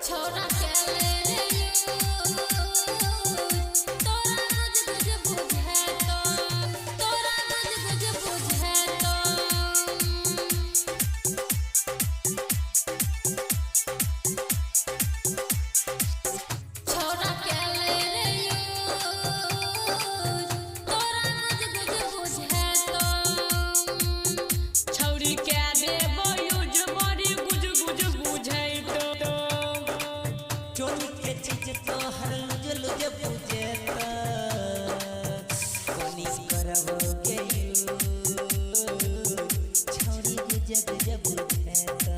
छोरा के ले रे तोरा कुछ बुझे तो तोरा कुछ बुझे तो छोरा के ले रे तोरा कुछ बुझे तो छौरी के देबो यूज बड़ी गुज बुझे तो चोरी के चीज तो हर लुज लुज बुझे तो कोनी करबोगे छौरी गुज बुझे तो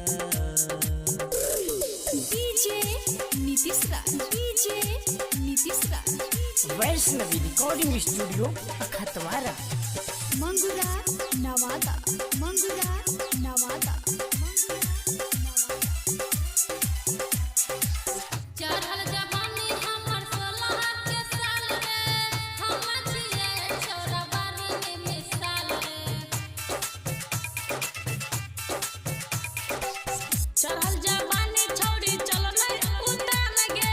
डीजे नीतीश राज वैष्णवी रिकॉर्डिंग स्टूडियो खतवारा मंगुरा नवादा चढ़ल जवानी हमर 16 के साल रे हम छिए छोरा 12 में साल रे चढ़ल जवानी छौरी चल नहीं उतान गे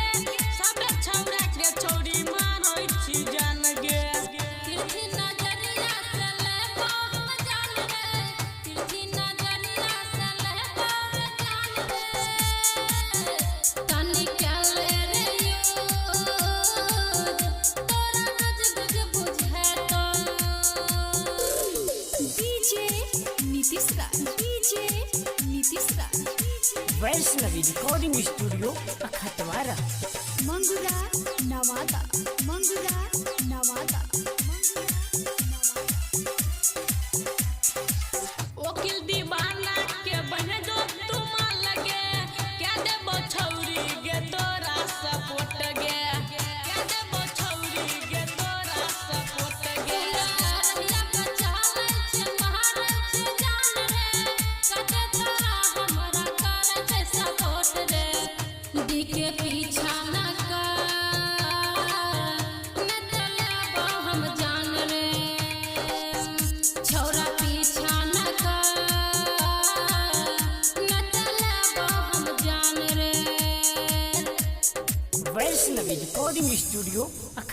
सब छौरा के छौरी मारै छी जान गे तिरछी नजरिया से ले हम जान रे तिरछी नजरिया से ले हम जान रे तनी क्या ले रे तोरा कुछ बुझे तो डीजे नीतीश राज वैष्णवी रिकॉर्डिंग स्टूडियो खतवारा मंगुरा नवादा वकील दीवाना के बने दो तुम लगे क्या देबो छौरी गे तोरा सपोर्ट गे क्या देबो छौरी गे तोरा सपोर्ट गे या बचावे छे महारे छे जान रे कते तोरा हमरा करे छे सपोर्ट रे दी के पीछा न कर न चलेबो हम जान रे छोरा पीछा न कर न चलेबो हम जान रे वैष्णवी रिकॉर्डिंग स्टूडियो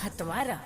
खतवारा।